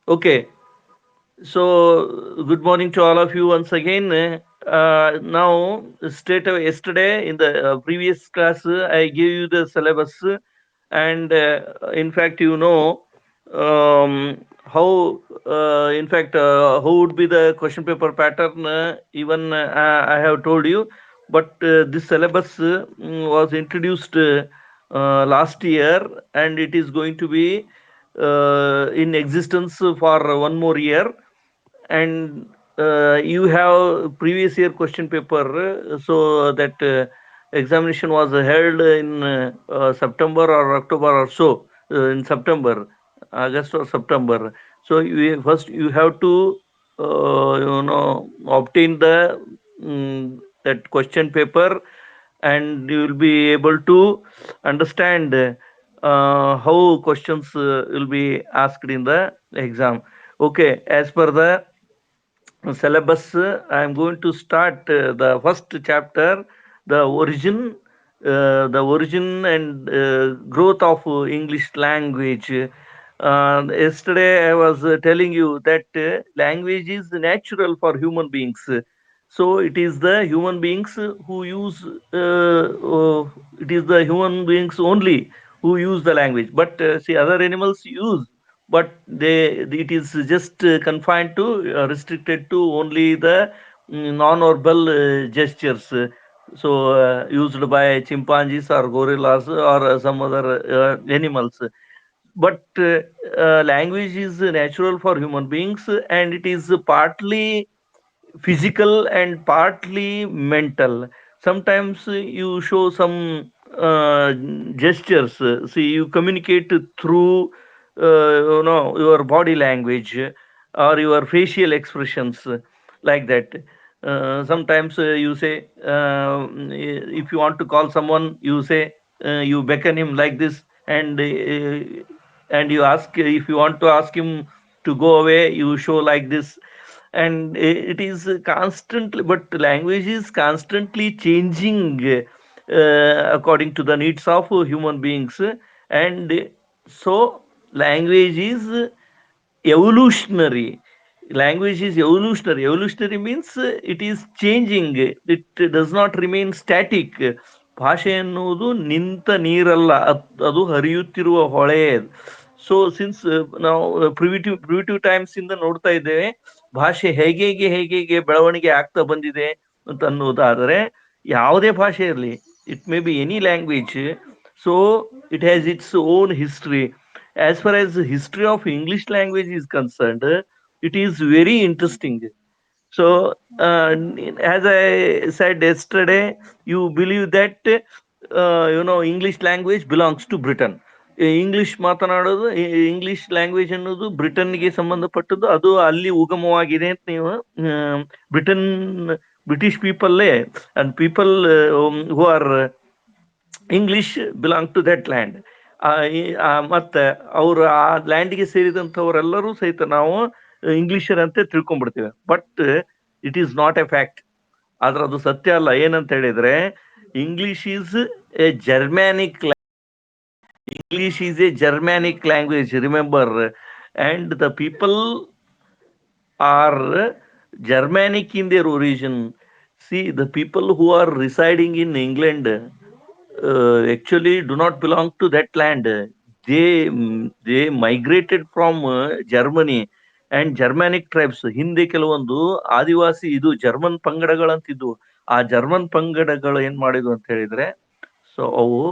Okay, so good morning to all of you once again. Now, straight away, yesterday in the previous class, I gave you the syllabus, and in fact, how, how would be the question paper pattern. Even I have told you, but this syllabus was introduced last year, and it is going to be in existence for one more year. And you have previous year question paper, so that examination was held in September or October or so, in September, August or September. So first you have to obtain the that question paper, and you will be able to understand how questions will be asked in the exam. Okay, as per the syllabus, I am going to start the first chapter, the origin and growth of English language. Yesterday, I was telling you that language is natural for human beings. So it is the human beings who use. It is the human beings only who use the language. But see, other animals use, but it is just confined to restricted to only the non-verbal gestures, used by chimpanzees or gorillas or some other animals. But language is natural for human beings, and it is partly physical and partly mental. Sometimes you show some gestures. See, you communicate through your body language or your facial expressions, like that. Sometimes you say, if you want to call someone, you say, you beckon him like this, and you ask, if you want to ask him to go away, you show like this. And it is constantly, but language is constantly changing according to the needs of human beings. And so language is evolutionary. Language is evolutionary. Evolutionary means it is changing. It does not remain static. ಭಾಷೆ ಎನ್ನುವುದು ನಿಂತ ನೀರಲ್ಲ, ಅದು ಹರಿಯುತ್ತಿರುವ ಹೊಳೆ. So since ನಾವು ಪ್ರಿವಿಟಿವ್ times ಇಂದ ನೋಡ್ತಾ ಇದ್ದೇವೆ, ಭಾಷೆ ಹೇಗೆ ಹೇಗೆ ಬೆಳವಣಿಗೆ ಆಗ್ತಾ ಬಂದಿದೆ ಅಂತ ಅನ್ನೋದಾದರೆ, ಯಾವುದೇ ಭಾಷೆ ಇರಲಿ, it may be any language, so it has its own history. As far as the history of English language is concerned, it is very interesting. So, as I said yesterday, you believe that English language belongs to Britain. English ಮಾತನಾಡೋದು, English language ಅನ್ನೋದು ಬ್ರಿಟನ್ಗೆ ಸಂಬಂಧಪಟ್ಟದ್ದು, ಅದು ಅಲ್ಲಿ ಉಗಮವಾಗಿದೆ ಅಂತ ನೀವು, Britain, British ಪೀಪಲ್ಲೇ and people who are English belong to that land. ಮತ್ತೆ ಅವರು ಆ ಲ್ಯಾಂಡ್ಗೆ ಸೇರಿದಂಥವರೆಲ್ಲರೂ ಸಹಿತ ನಾವು ಇಂಗ್ಲಿಷರಂತೆ ತಿಳ್ಕೊಂಡ್ಬಿಡ್ತೀವಿ. But it is not a fact. ಆದ್ರೆ ಅದು ಸತ್ಯ ಅಲ್ಲ. ಏನಂತ ಹೇಳಿದ್ರೆ, English is a Germanic English is a Germanic language, remember, and the people are Germanic in their origin. See, the people who are residing in England actually do not belong to that land. They migrated from Germany and Germanic tribes. ಹಿಂದೆ ಕೆಲವೊಂದು ಆದಿವಾಸಿ ಇದು German ಪಂಗಡಗಳಂತಿದ್ವು. ಆ German ಪಂಗಡಗಳು ಏನ್ ಮಾಡಿದ್ವು ಅಂತ ಹೇಳಿದ್ರೆ, so ಅವು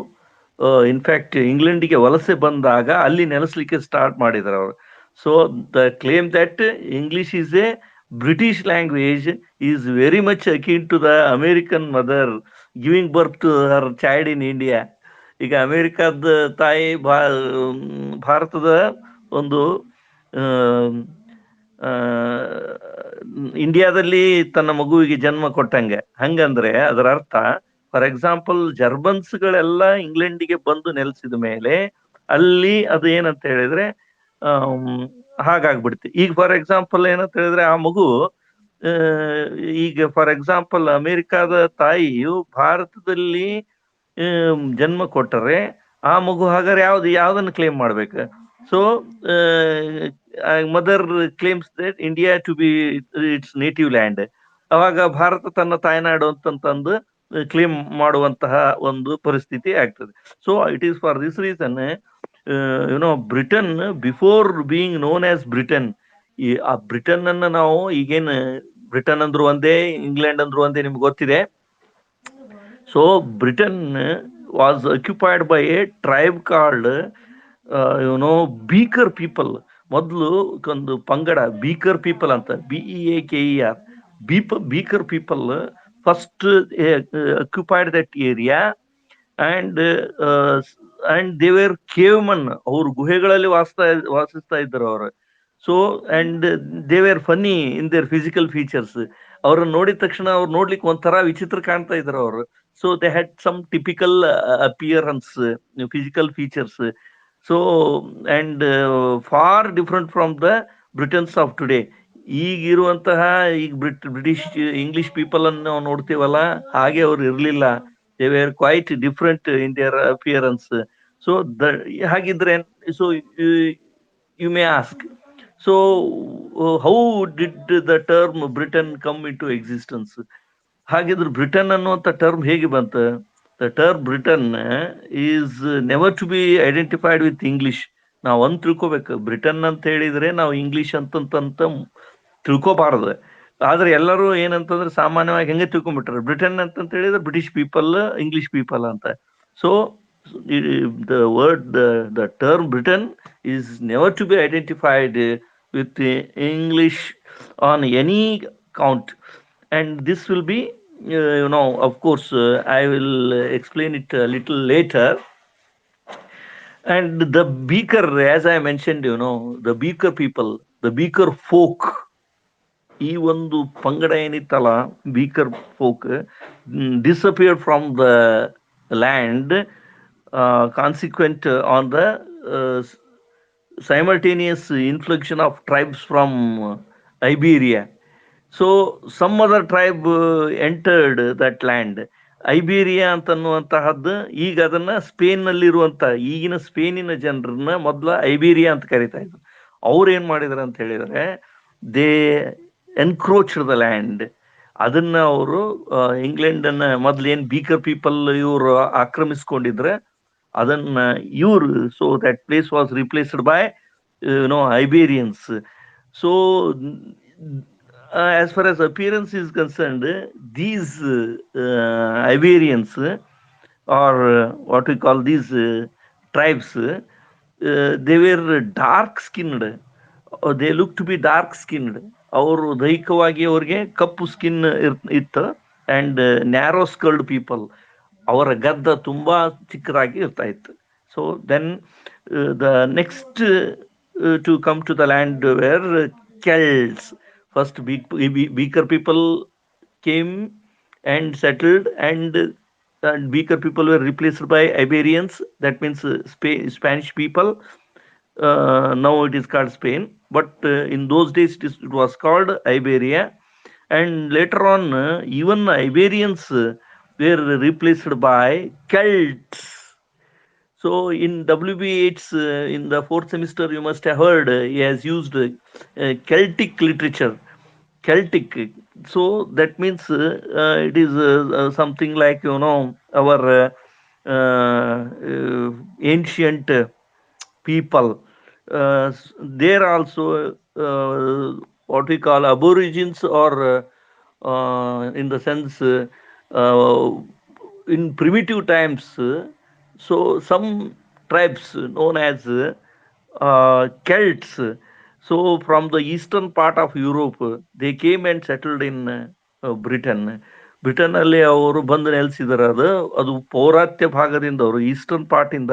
in fact ಇಂಗ್ಲೆಂಡಿಗೆ ವಲಸೆ ಬಂದಾಗ ಅಲ್ಲಿ ನೆಲೆಸ್ಲಿಕ್ಕೆ ಸ್ಟಾರ್ಟ್ ಮಾಡಿದ್ರು ಅವರು. So the claim that English is a British language is very much akin to the American mother giving birth to her child in India. ಈಗ ಅಮೇರಿಕಾದ ತಾಯಿ ಭಾರತದ ಒಂದು ಇಂಡಿಯಾದಲ್ಲಿ ತನ್ನ ಮಗುವಿಗೆ ಜನ್ಮ ಕೊಟ್ಟಂಗೆ. ಹಂಗಂದ್ರೆ ಅದರ ಅರ್ಥ, ಫಾರ್ ಎಕ್ಸಾಂಪಲ್, ಜರ್ಮನ್ಸ್ಗಳೆಲ್ಲ ಇಂಗ್ಲೆಂಡಿಗೆ ಬಂದು ನೆಲೆಸಿದ ಮೇಲೆ ಅಲ್ಲಿ ಅದು ಏನಂತ ಹೇಳಿದ್ರೆ ಹಾಗಾಗ್ಬಿಡ್ತಿ. ಈಗ ಫಾರ್ ಎಕ್ಸಾಂಪಲ್ ಏನಂತ ಹೇಳಿದ್ರೆ, ಆ ಮಗು ಈಗ ಫಾರ್ ಎಕ್ಸಾಂಪಲ್ ಅಮೆರಿಕಾದ ತಾಯಿಯು ಭಾರತದಲ್ಲಿ ಜನ್ಮ ಕೊಟ್ಟರೆ, ಆ ಮಗು ಹಾಗಾದ್ರೆ ಯಾವ್ದನ್ನ ಕ್ಲೇಮ್ ಮಾಡ್ಬೇಕು? So mother claims that India to be its native land. ಅವಾಗ ಭಾರತ ತನ್ನ ತಾಯ್ನಾಡು ಅಂತಂತಂದು ಕ್ಲೇಮ್ ಮಾಡುವಂತಹ ಒಂದು ಪರಿಸ್ಥಿತಿ ಆಗ್ತದೆ. So it is for this reason Britain before being known as Britain, ಈ ಆ ಬ್ರಿಟನ್ ಅನ್ನ ನಾವು ಈಗೇನು ಬ್ರಿಟನ್ ಅಂದ್ರು ಒಂದೇ, ಇಂಗ್ಲೆಂಡ್ ಅಂದ್ರು ಒಂದೇ, ನಿಮ್ಗೆ ಗೊತ್ತಿದೆ. So Britain was occupied by a tribe called Beaker people. ಮೊದಲು ಒಂದು ಪಂಗಡ ಬೀಕರ್ ಪೀಪಲ್ ಅಂತ, BEAKER, Beaker people first occupied that area. And and they were caveman, ಅವ್ರು ಗುಹೆಗಳಲ್ಲಿ ವಾಸಿಸ್ತಾ ಇದ್ರು ಅವರು. So and they were funny in their physical features. ಅವ್ರನ್ನ ನೋಡಿದ ತಕ್ಷಣ ಅವ್ರು ನೋಡ್ಲಿಕ್ಕೆ ಒಂಥರ ವಿಚಿತ್ರ ಕಾಣ್ತಾ ಇದ್ರು ಅವರು. So they had some typical appearance, physical features. So and far different from the Britons of today. ಈಗಿರುವಂತಹ ಈಗ ಬ್ರಿಟಿಷ್ ಇಂಗ್ಲಿಷ್ ಪೀಪಲ್ ಅನ್ನು ನಾವು ನೋಡ್ತೀವಲ್ಲ, ಹಾಗೆ ಅವ್ರು ಇರ್ಲಿಲ್ಲ. They were quite different in their appearance. So ಹಾಗಿದ್ರೆ, so you may ask, so how did the term Britain come into existence? ಹಾಗಿದ್ರೆ Britain ಅನ್ನುವಂಥ ಟರ್ಮ್ ಹೇಗೆ ಬಂತ? The term Britain is never to be identified with English. ನಾವು ಒಂದು ತಿಳ್ಕೊಬೇಕು, Britain ಅಂತ ಹೇಳಿದ್ರೆ ನಾವು ಇಂಗ್ಲಿಷ್ ಅಂತಂತ ತಿಳ್ಕೊಬಾರದು. ಆದ್ರೆ ಎಲ್ಲರೂ ಏನಂತಂದ್ರೆ ಸಾಮಾನ್ಯವಾಗಿ ಹೆಂಗೆ ತಿಳ್ಕೊಂಡ್ಬಿಟ್ರೆ, ಬ್ರಿಟನ್ ಅಂತಂತ ಹೇಳಿದ್ರೆ ಬ್ರಿಟಿಷ್ ಪೀಪಲ್, ಇಂಗ್ಲಿಷ್ ಪೀಪಲ್ ಅಂತ. So the word, the term Britain is never to be identified with English on any count. And this will be, of course, I will explain it a little later. And the beaker, as I mentioned, the beaker people, the beaker folk, ಈ ಒಂದು ಪಂಗಡ ಏನಿತ್ತಲ್ಲ, Beaker folk, disappeared from the land, consequent on the simultaneous inflection of tribes from Iberia. So some other tribe entered that land. Iberia ಅಂತನ್ನುವಂತಹದ್ದು, ಈಗ ಅದನ್ನ Spain ನಲ್ಲಿರುವಂತ, ಈಗಿನ ಸ್ಪೇನಿನ ಜನರನ್ನ ಮೊದಲ ಐಬೀರಿಯಾ ಅಂತ ಕರಿತಾ ಇದ್ರು. ಅವ್ರು ಏನ್ ಮಾಡಿದ್ರು ಅಂತ ಹೇಳಿದ್ರೆ, ದೇ ಎನ್ಕ್ರೋಚ್ ದ ಲ್ಯಾಂಡ್. ಅದನ್ನ ಅವರು ಇಂಗ್ಲೆಂಡ್ ಅನ್ನ ಮೊದ್ಲು ಏನ್ ಬೀಕರ್ ಪೀಪಲ್ ಇವರು ಆಕ್ರಮಿಸ್ಕೊಂಡಿದ್ರೆ ಅದನ್ನ ಇವ್ರು, so that place was replaced by Iberians. So as far as appearance is concerned, these Iberians, or what we call these tribes, they were dark skinned. They look to be dark skinned. ಅವರು ದೈಹಿಕವಾಗಿ ಅವ್ರಿಗೆ ಕಪ್ಪು skin ಇತ್ತು. And narrow skulled people. ಅವರ ಗದ್ದ ತುಂಬಾ ಚಿಕ್ಕದಾಗಿ ಇರ್ತಾ ಇತ್ತು. So then the next to come to the land were Celts. First, Beaker people came and settled, and Beaker people were replaced by Iberians. That means Spanish people. Now it is called Spain, but in those days it was called Iberia. And later on, even Iberians were replaced by Celts. So in WB8's, in the fourth semester, you must have heard he has used Celtic literature. Celtic. So that means it is something like, our ancient people. There also what we call aborigines, or in the sense, in primitive times. So some tribes known as Celts. So from the eastern part of Europe, they came and settled in Britain. Britain ಅಲ್ಲಿ ಅವರು ಬಂದು ನೆಲೆಸಿದಾರೆ. ಅದು ಪೌರಾತ್ಯ ಭಾಗದಿಂದ, ಅವರು eastern part ಇಂದ,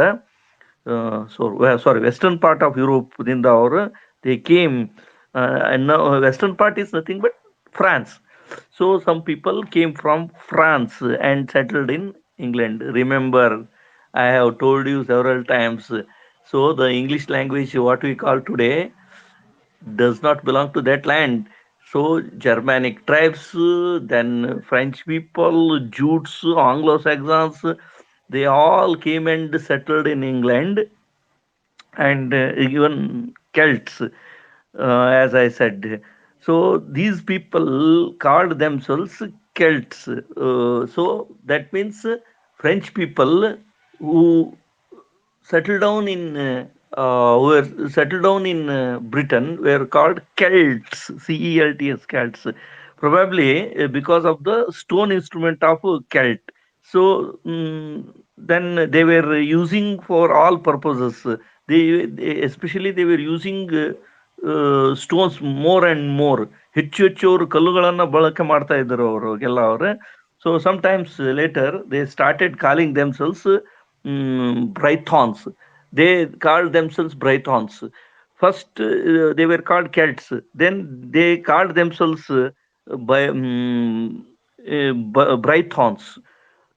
western part of Europe ದಿಂದ ಅವರು they came. Western part is nothing but France. So some people came from France and settled in England. Remember, I have told you several times. So the English language, what we call today, does not belong to that land. So Germanic tribes, then French people, Jutes, Anglo-Saxons, they all came and settled in England. and even Celts, as I said. So these people called themselves Celts. So that means French people who settled down in were settled down in Britain were called Celts, Celts, Celts, probably because of the stone instrument of Celt. So then they were using for all purposes. Especially they were using stones more and more. ಹೆಚ್ಚು ಹೆಚ್ಚು ಅವರು ಕಲ್ಲುಗಳನ್ನ ಬಳಕೆ ಮಾಡ್ತಾ ಇದ್ರು ಅವರು ಎಲ್ಲ ಅವರು. So sometimes later they started calling themselves Brythons. They called themselves Brythons. First, they were called Celts. Then they called themselves Brythons.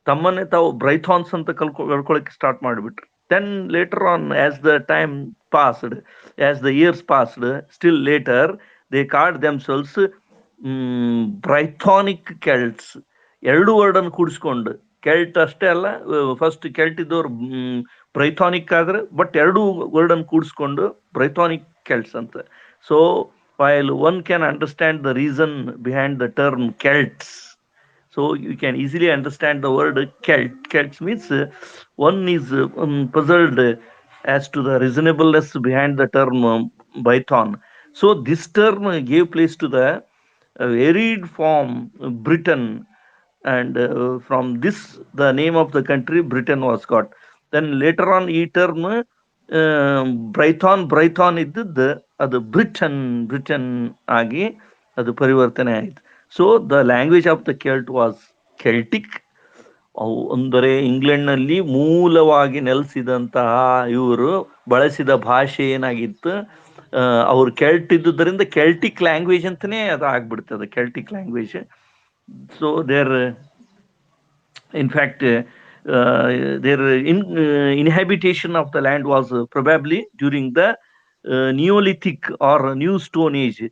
ತಮ್ಮನ್ನೇ ತಾವು ಬ್ರೈಥಾನ್ಸ್ ಅಂತ ಕಳ್ಕೊಳ್ಳಿಕ್ಕೆ ಸ್ಟಾರ್ಟ್ ಮಾಡಿಬಿಟ್ರು. Then later on, as the time passed, as the years passed, still later they called themselves Brythonic Celts. ಎರಡು word ಅನ್ನು ಕೂಡಿಸ್ಕೊಂಡು, ಕೆಲ್ಟ್ ಅಷ್ಟೇ ಅಲ್ಲ, first ಕೆಲ್ಟ್ ಇದ್ದವ್ರು ಬ್ರೈಥಾನಿಕ್ ಆದ್ರೆ, but ಎರಡು ವರ್ಡ್ ಅನ್ನು ಕೂಡಿಸ್ಕೊಂಡು ಬ್ರೈಥಾನಿಕ್ ಕೆಲ್ಟ್ಸ್ ಅಂತ. So while one can understand the reason behind the term Celts, so you can easily understand the word Celt. Celts means one is puzzled as to the reasonableness behind the term Bython. So this term gave place to the varied form Britain, and from this the name of the country Britain was got. Then later on ಈ term Brython ಇದ್ದದ್ದು ಅದು Britain ಆಗಿ ಅದು ಪರಿವರ್ತನೆ ಆಯಿತು. So the language of the Celt was Celtic. ಅವು ಅಂದರೆ ಇಂಗ್ಲೆಂಡ್ನಲ್ಲಿ ಮೂಲವಾಗಿ ನೆಲೆಸಿದಂತಹ ಇವರು ಬಳಸಿದ ಭಾಷೆ ಏನಾಗಿತ್ತು, ಅವ್ರು ಕೆಲ್ಟ್ ಇದ್ದುದರಿಂದ ಕೆಲ್ಟಿಕ್ ಲ್ಯಾಂಗ್ವೇಜ್ ಅಂತಾನೆ ಅದು ಆಗ್ಬಿಡ್ತದೆ, Celtic language. So in fact, their inhabitation of the land was probably during the Neolithic or New Stone Age.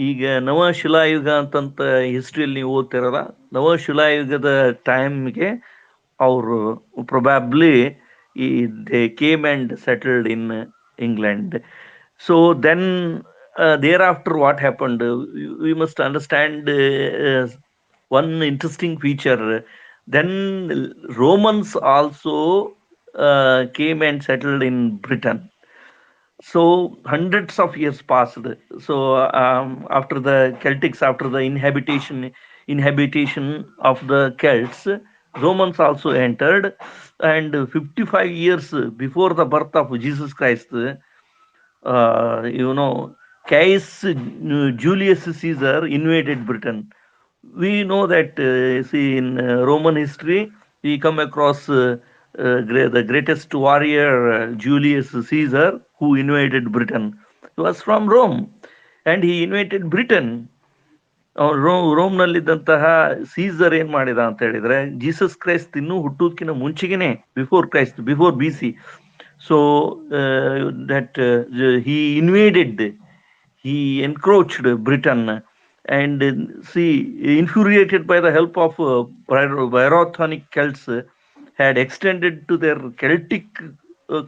ಈಗ ನವಶಿಲಾಯುಗ ಅಂತಂತ ಹಿಸ್ಟ್ರಿಯಲ್ಲಿ ನೀವು ಓದ್ತಿರಲ್ಲ, ನವಶಿಲಾಯುಗದ ಟೈಮ್ಗೆ ಅವರು probably they came and settled in England. So then thereafter what happened, we must understand one interesting feature. Then Romans also came and settled in Britain. So hundreds of years passed. So after the Celtics, after the inhabitation of the Celts, Romans also entered, and 55 years before the birth of Jesus Christ, Caius Julius Caesar invaded Britain. We know that, see, in Roman history, we come across the greatest warrior, Julius Caesar, who invaded Britain. He was from Rome, and he invaded Britain. ರೋಮ್ನಲ್ಲಿದ್ದಂತಹ Caesar ಏನ್ ಮಾಡಿದ ಅಂತ ಹೇಳಿದ್ರೆ, Jesus Christ ಇನ್ನೂ ಹುಟ್ಟೋದಕ್ಕಿಂತ ಮುಂಚೆಗೆನೆ, before BC. So that he invaded, he encroached Britain, and infuriated by the help of Brythonic Celts, had extended to their Celtic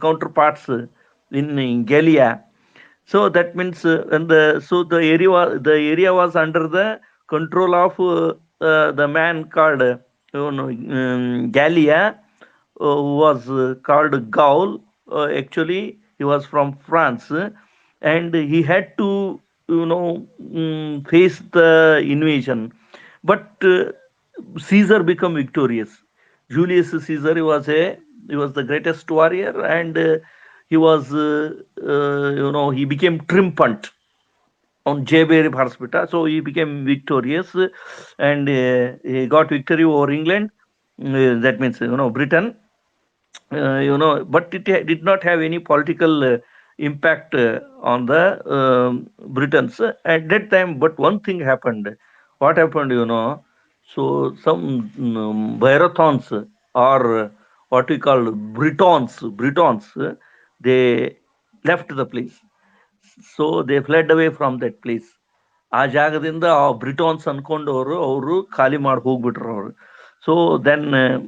counterparts in Gallia. So that means the area was under the control of the man called Gallia, who was called Gaul. Actually, he was from France, and he had to face the invasion. But Caesar became victorious. Julius Caesar, he was the greatest warrior, and he was he became triumphant on Jayberry Hospital. So he became victorious, and he got victory over England. That means Britain. But it did not have any political impact on the Britons at that time. But one thing happened. What happened? So some Brythons, or what we call Britons, they left the place. So they fled away from that place. ಆ ಜಾಗದಿಂದ ಬ್ರಿಟಾನ್ಸ್ ಅನ್ಕೊಂಡವರು ಅವರು ಖಾಲಿ ಮಾಡಿ ಹೋಗ್ಬಿಟ್ರು ಅವರು. So then,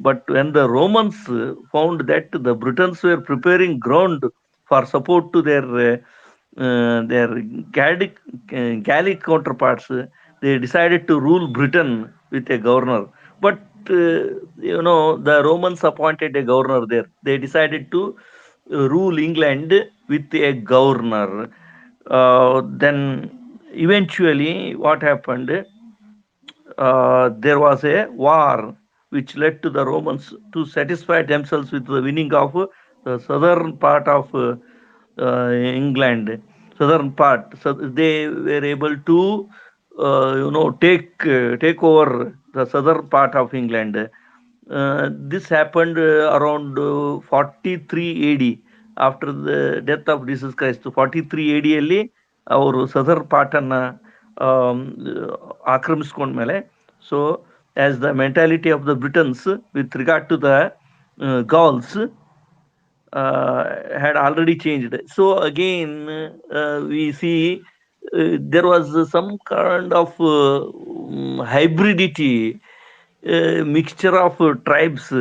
but when the Romans found that the Britons were preparing ground for support to their Gallic counterparts. They decided to rule Britain with a governor, but the Romans appointed a governor there. They decided to rule England with a governor. Then eventually, what happened? There was a war which led to the Romans to satisfy themselves with the winning of the southern part of England, southern part. So they were able to, take over the southern part of England. This happened around 43 AD, after the death of Jesus Christ. 43 AD ಅಲ್ಲಿ ಅವರು southern ಪಾರ್ಟನ್ನ ಆಕ್ರಮಿಸ್ಕೊಂಡ್ಮೇಲೆ, so as the mentality of the Britons with regard to the Gauls had already changed. So again, we see there was some kind of hybridity, mixture of tribes,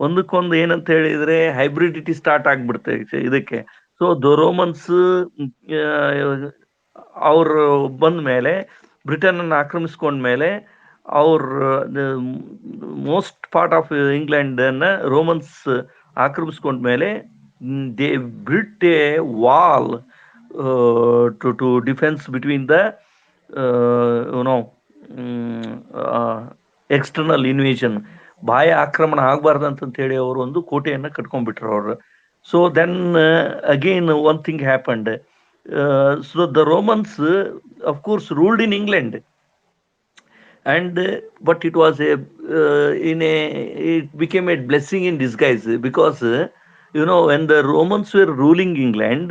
ಒಂದಕ್ಕೊಂದು ಏನಂತ ಹೇಳಿದ್ರೆ ಹೈಬ್ರಿಡಿಟಿ start ಆಗ್ಬಿಡುತ್ತೆ ಇದಕ್ಕೆ. So the Romans ಅವರು ಬಂದ ಮೇಲೆ, Britain ಅನ್ನು ಆಕ್ರಮಿಸ್ಕೊಂಡ್ಮೇಲೆ, ಅವ್ರ ಮೋಸ್ಟ್ ಪಾರ್ಟ್ ಆಫ್ ಇಂಗ್ಲೆಂಡ್ ಅನ್ನ ರೋಮನ್ಸ್ ಆಕ್ರಮಿಸ್ಕೊಂಡ್ಮೇಲೆ, they built a wall to defence between the external invasion, ಬಾಹ್ಯ ಆಕ್ರಮಣ ಆಗಬಾರ್ದಂತ ಹೇಳಿ ಅವರು ಒಂದು ಕೋಟೆಯನ್ನು ಕಟ್ಕೊಂಡ್ಬಿಟ್ರು ಅವರು. So then again one thing happened. So the Romans of course ruled in England, and but it was it became a blessing in disguise, because when the Romans were ruling England,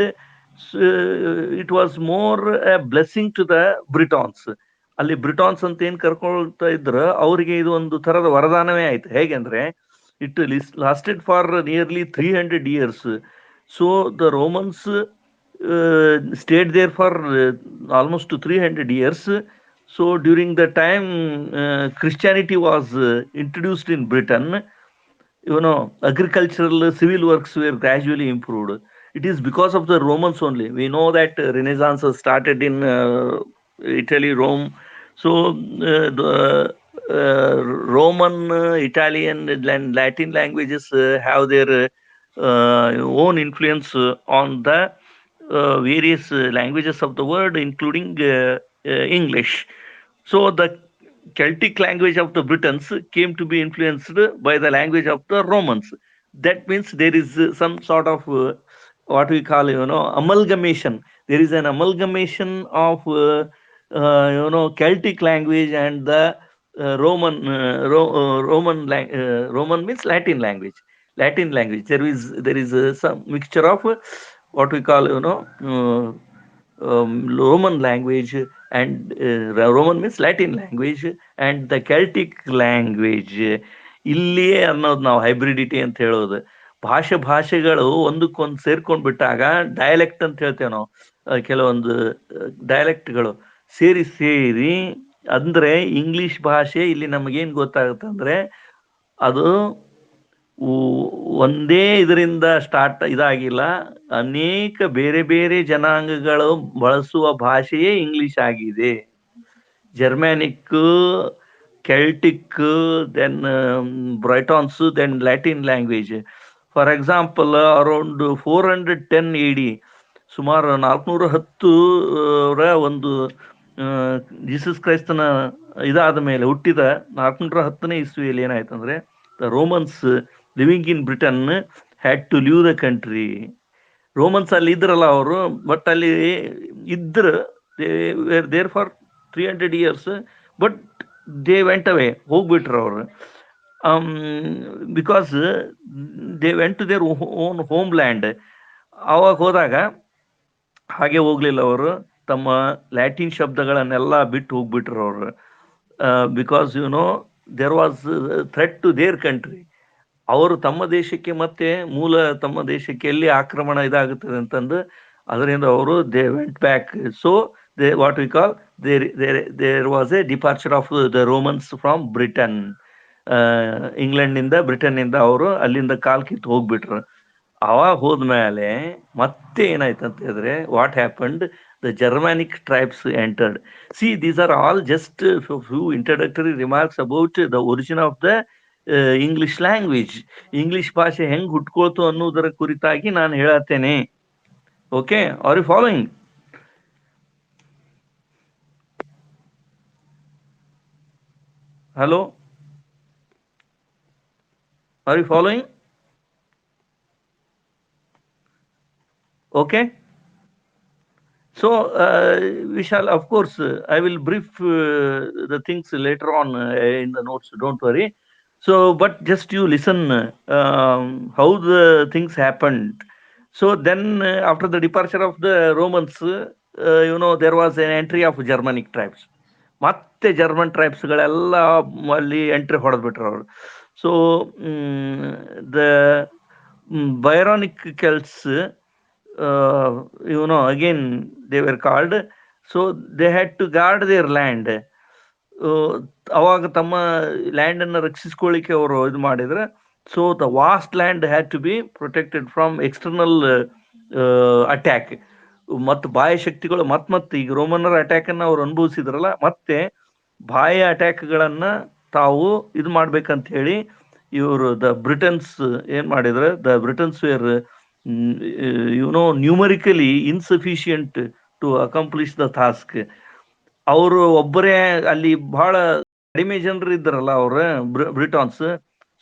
it was more a blessing to the Britons. ಅಲ್ಲಿ ಬ್ರಿಟಾನ್ಸ್ ಅಂತ ಏನ್ ಕರ್ಕೊಳ್ತಾ ಇದ್ರು, ಅವರಿಗೆ ಇದು ಒಂದು ತರದ ವರದಾನವೇ ಆಯ್ತು. ಹೇಗೆಂದ್ರೆ it lasted for nearly 300 years. So the Romans stayed there for almost 300 years. So during the time Christianity was introduced in Britain, agricultural civil works were gradually improved. It is because of the Romans only. We know that Renaissance started in Italy, Rome. So the Roman, Italian, and Latin languages have their own influence on the various languages of the world, including English. So the Celtic language of the Britons came to be influenced by the language of the Romans. That means there is some sort of what we call amalgamation. There is an amalgamation of Celtic language and the Roman means Latin language. There is some mixture of what we call Roman language, and Roman means Latin language, and the Celtic language. ಇಲ್ಲಿಯೇ ಅನ್ನೋದು ನಾವು ಹೈಬ್ರಿಡಿಟಿ ಅಂತ ಹೇಳೋದು. ಭಾಷೆಗಳು ಒಂದಕ್ಕೊಂದು ಸೇರ್ಕೊಂಡ್ಬಿಟ್ಟಾಗ dialect ಅಂತ ಹೇಳ್ತೇವೆ ನಾವು. ಕೆಲವೊಂದು ಡಯಲೆಕ್ಟ್ಗಳು ಸೇರಿ ಅಂದ್ರೆ ಇಂಗ್ಲಿಷ್ ಭಾಷೆ ಇಲ್ಲಿ ನಮಗೇನ್ ಗೊತ್ತಾಗುತ್ತೆ ಅಂದ್ರೆ, ಅದು ಒಂದೇ ಇದರಿಂದ ಸ್ಟಾರ್ಟ್ ಇದಾಗಿಲ್ಲ. ಅನೇಕ ಬೇರೆ ಬೇರೆ ಜನಾಂಗಗಳು ಬಳಸುವ ಭಾಷೆಯೇ ಇಂಗ್ಲಿಷ್ ಆಗಿದೆ. Germanic, Celtic, then Britons, then Latin language. For example, around 410 AD, ಸುಮಾರು 410 ಒಂದು ಜೀಸಸ್ ಕ್ರೈಸ್ತನ ಇದಾದ ಮೇಲೆ ಹುಟ್ಟಿದ 410ನೇ ಇಸ್ವಿಯಲ್ಲಿ ಏನಾಯ್ತಂದ್ರೆ, the Romans living in Britain had to leave the country. Romans ಅಲ್ಲಿ ಇದ್ರಲ್ಲ ಅವರು, ಬಟ್ ಅಲ್ಲಿ ಇದ್ರು, there for 300 years, but they went away, ಹೋಗ್ಬಿಟ್ರು ಅವರು. Because they went to their own home land. ಆವಾಗ ಹೋದಾಗ ಹಾಗೆ ಹೋಗ್ಲಿಲ್ಲ ಅವರು, ತಮ್ಮ ಲ್ಯಾಟಿನ್ ಶಬ್ದಗಳನ್ನೆಲ್ಲ ಬಿಟ್ಟು ಹೋಗ್ಬಿಟ್ರು ಅವರು. Because there was threat to their country. ಅವರು ತಮ್ಮ ದೇಶಕ್ಕೆ ಮತ್ತೆ ತಮ್ಮ ದೇಶಕ್ಕೆ ಎಲ್ಲಿ ಆಕ್ರಮಣ ಇದಾಗುತ್ತದೆ ಅಂತಂದು ಅದರಿಂದ ಅವರು they went back. So they what we call there was a departure of the Romans from Britain. England ನಿಂದ ಬ್ರಿಟನ್ ನಿಂದ ಅವರು ಅಲ್ಲಿಂದ ಕಾಲ್ ಕಿತ್ತು ಹೋಗ್ಬಿಟ್ರು. ಅವಾಗ ಹೋದ್ಮೇಲೆ ಮತ್ತೆ ಏನಾಯ್ತು ಅಂತ ಹೇಳಿದ್ರೆ, what happened, the Germanic tribes entered. See, these are all just few introductory remarks about the origin of the English language. English ಭಾಷೆ ಹೆಂಗ್ ಹುಟ್ಕೊಳ್ತು ಅನ್ನೋದರ ಕುರಿತಾಗಿ ನಾನು ಹೇಳತ್ತೇನೆ. Okay, are you following? Hello, are you following? Okay. So, Vishal, of course, I will brief the things later on in the notes. Don't worry. So, but just you listen how the things happened. So then, after the departure of the Romans, there was an entry of Germanic tribes. ಮತ್ತೆ German ಟ್ರೈಬ್ಸ್ಗಳೆಲ್ಲ ಅಲ್ಲಿ entry ಹೊಡೆದ್ಬಿಟ್ರು ಅವರು. So the ಬೈರಾನಿಕ್ ಕೆಲ್ಸ್, again they were called. So they had to guard their land. ಅವಾಗ ತಮ್ಮ land ಅನ್ನು ರಕ್ಷಿಸ್ಕೊಳ್ಳಿಕ್ಕೆ ಅವರು ಇದು ಮಾಡಿದ್ರೆ. So the vast land had to be protected from external attack. ಮತ್ತು ಬಾಹ್ಯ ಶಕ್ತಿಗಳು ಮತ್ತೆ ಈಗ ರೋಮನ್ನರ ಅಟ್ಯಾಕ್ ಅನ್ನ ಅವ್ರು ಅನುಭವಿಸಿದ್ರಲ್ಲ, ಮತ್ತೆ ಬಾಹ್ಯ ಅಟ್ಯಾಕ್ಗಳನ್ನ ತಾವು ಇದು ಮಾಡ್ಬೇಕಂತ ಹೇಳಿ ಇವರು ದ ಬ್ರಿಟನ್ಸ್ ಏನ್ ಮಾಡಿದ್ರೆ, the Britons were numerically insufficient to accomplish the task. ಅವರು ಒಬ್ಬರೇ ಅಲ್ಲಿ ಬಹಳ ಕಡಿಮೆ ಜನರು ಇದ್ದಾರಲ್ಲ ಅವ್ರ Britons.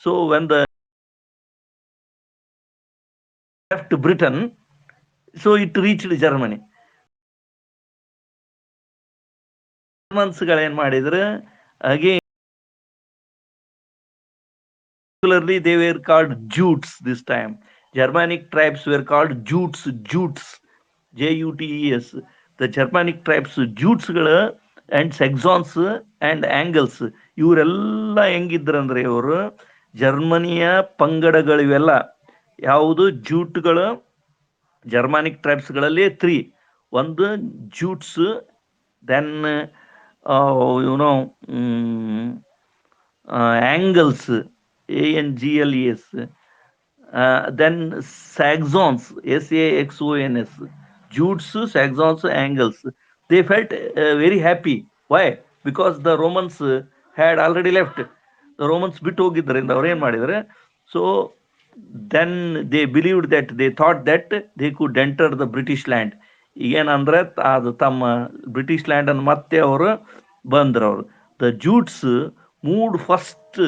So when the left Britain, so it reached Germany. ಜರ್ಮನ್ಸ್ಗಳೇನ್ ಮಾಡಿದ್ರು, ಹಾಗೆ particularly they were called Jutes this time. Germanic tribes were called Jutes, Jutes. The Germanic tribes, Jutesಗಳು ಅಂಡ್ ಸೆಕ್ಸಾನ್ಸ್ ಅಂಡ್ ಆಂಗಲ್ಸ್, ಇವರೆಲ್ಲ ಹೆಂಗಿದ್ರಂದ್ರೆ ಇವರು ಜರ್ಮನಿಯ ಪಂಗಡಗಳು. ಇವೆಲ್ಲ ಯಾವುದು ಜೂಟ್ಗಳು, ಜರ್ಮಾನಿಕ್ ಟ್ರೈಬ್ಸ್ಗಳಲ್ಲಿ 3. ಒಂದು Jutes, then Angles, ANGLES, then Saxons, SAXONS, Jutes, Saxons, Angles. They felt very happy. Why? Because the Romans had already left. The Romans ಬಿಟ್ಟು ಹೋಗಿದ್ದರಿಂದ ಅವ್ರು ಏನ್ ಮಾಡಿದ್ರೆ, so then they believed that, they thought that they could enter the British land. ಈಗೇನಂದ್ರೆ ಅದು ತಮ್ಮ British land ಅನ್ನು ಮತ್ತೆ ಅವರು ಬಂದ್ರು. ಅವರು the Jutes moved first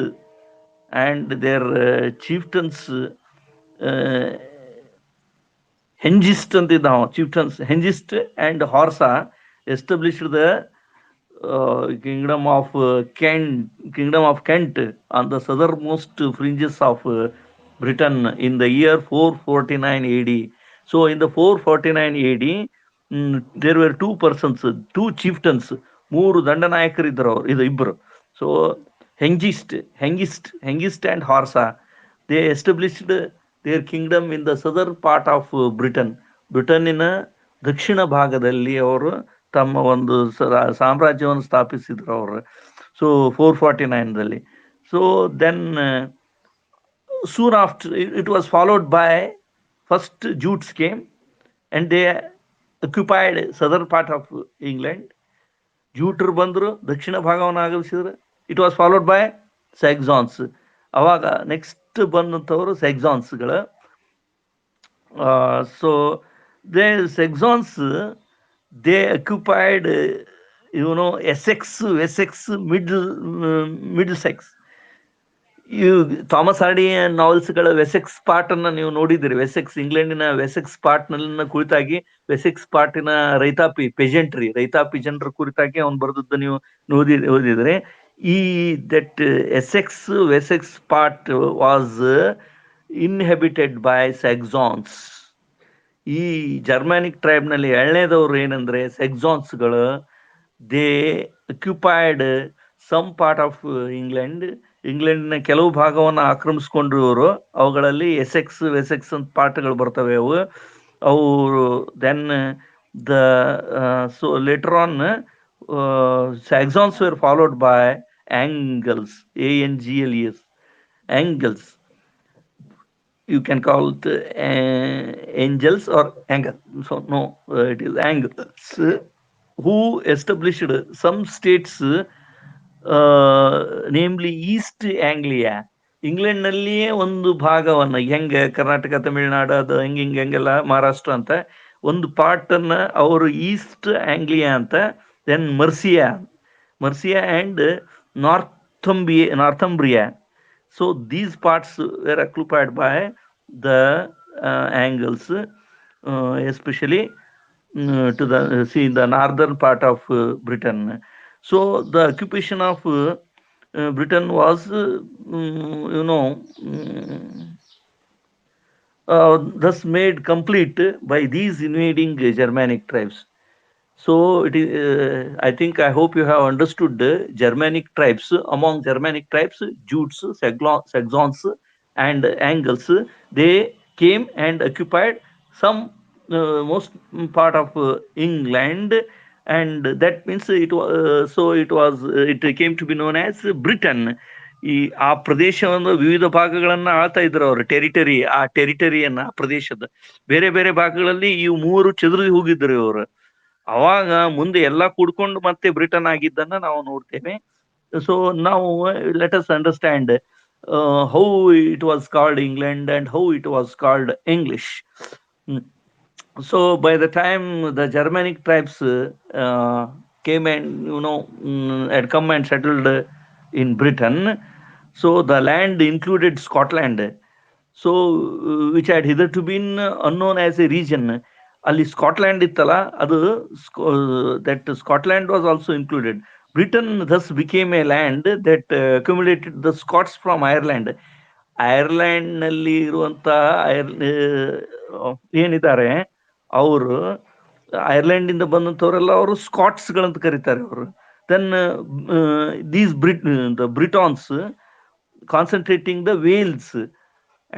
and their chieftains, Hengist ಅಂತಿದ್ದ chieftains, Hengist and Horsa established the kingdom of Kent on the southernmost fringes of Britain in the year 449 AD. So in the 449 AD, there were two chieftains, ಮೂರು ದಂಡನಾಯಕರಿದ್ದರು ಅವರು, ಇದು ಇಬ್ಬರು. So Hengist and Horsa, they established their kingdom in the southern part of Britain. ಬ್ರಿಟನ್ನಿನ ದಕ್ಷಿಣ ಭಾಗದಲ್ಲಿ ಅವರು ತಮ್ಮ ಒಂದು ಸಾಮ್ರಾಜ್ಯವನ್ನು ಸ್ಥಾಪಿಸಿದ್ರು ಅವರು. ಸೊ 449ದಲ್ಲಿ. So then soon after it was followed by first Jutes came and they occupied southern part of England. ಜೂಟರು ಬಂದರು, ದಕ್ಷಿಣ ಭಾಗವನ್ನು ಆಗಮಿಸಿದ್ರು. It was followed by Saxons. ಅವಾಗ ನೆಕ್ಸ್ಟ್ ಬಂದಂಥವರು ಸೆಕ್ಸಾನ್ಸ್ಗಳು. So they Saxons, they occupied Essex, Middlesex. ಇವು Thomas Hardy ನಾವೆಲ್ಸ್ಗಳ ವೆಸೆಕ್ಸ್ ಪಾರ್ಟ್ ಅನ್ನ ನೀವು ನೋಡಿದಿರಿ. ವೆಸೆಕ್ಸ್, ಇಂಗ್ಲೆಂಡಿನ ವೆಸೆಕ್ಸ್ ಪಾರ್ಟ್ ನ ಕುರಿತಾಗಿ, ವೆಸೆಕ್ಸ್ ಪಾರ್ಟಿನ ರೈತಾಪಿ ರೈತಾಪಿ ಜನರ ಕುರಿತಾಗಿ ಅವನು ಬರೆದದ್ದು ನೀವು ಓದಿದ್ರೆ. that Wessex part was inhabited by Saxons. ಈ ಜರ್ಮ್ಯಾನಿಕ್ ಟ್ರೈಬ್ ನಲ್ಲಿ ಎರಡನೇದವ್ರು ಏನಂದ್ರೆ ಸೆಕ್ಸಾನ್ಸ್ಗಳು. They occupied some part of ಇಂಗ್ಲೆಂಡ್ನ ಕೆಲವು ಭಾಗವನ್ನು ಆಕ್ರಮಿಸ್ಕೊಂಡ್ರು ಇವರು. ಅವುಗಳಲ್ಲಿ ವೆಸೆಕ್ಸ್ ಅಂತ ಪಾರ್ಟ್ಗಳು ಬರ್ತವೆ. ಅವು then the so later on Saxons were followed by Angles, Angles. Angles. you can call it angels or angel. So no, it is angles who established some states, namely East Anglia, ಇಂಗ್ಲೆಂಡ್ನಲ್ಲಿಯೇ ಒಂದು ಭಾಗವನ್ನ, ಹೆಂಗೆ ಕರ್ನಾಟಕ ತಮಿಳುನಾಡು ಅದು ಹೆಂಗೆಲ್ಲ ಮಹಾರಾಷ್ಟ್ರ ಅಂತ ಒಂದು part ಅನ್ನ ಅವರು East Anglia ಅಂತ, then Mercia and Northumbria. So these parts were occupied by the Angles, especially to the see the northern part of Britain. So the occupation of Britain was, thus made complete by these invading Germanic tribes. So it is. I think, I hope you have understood the Germanic tribes. Among Germanic tribes, Jutes, Saxons, and Angles, they came and occupied some most part of England, and that means it came to be known as Britain. ಆ ಪ್ರದೇಶವನ್ನು ವಿವಿಧ ಭಾಗಗಳನ್ನ ಆಳ್ತಾ ಇದ್ರು ಅವರು, ಆ ಟೆರಿಟರಿಯನ್ನ, ಆ ಪ್ರದೇಶದ ಬೇರೆ ಬೇರೆ ಭಾಗಗಳಲ್ಲಿ ಈ ಮೂರು ಚದುರಿ ಹೋಗಿದ್ರು ಇವರು. ಅವಾಗ ಮುಂದೆ ಎಲ್ಲ ಕೂಡ್ಕೊಂಡು ಮತ್ತೆ ಬ್ರಿಟನ್ ಆಗಿದ್ದನ್ನ ನಾವು ನೋಡ್ತೇವೆ. ಸೊ ನಾವು let us understand how it was called England and how it was called English. So by the time the Germanic tribes came and had come and settled in Britain, so the land included Scotland, so which had hitherto been unknown as a region. ಅಲ್ಲಿ Scotland ಇತ್ತಲ್ಲ, ಅದು that Scotland was also included. Britain thus became a land that accumulated the Scots from Ireland. Ireland ನಲ್ಲಿ ಇರುವಂತ ಏನಿದ್ದಾರೆ ಅವರು, Ireland ಇಂದ ಬಂದಂತವರೆಲ್ಲ ಅವರು Scots ಗಳಂತ ಕರೀತಾರೆ ಅವರು. Then these the Britons concentrating the Wales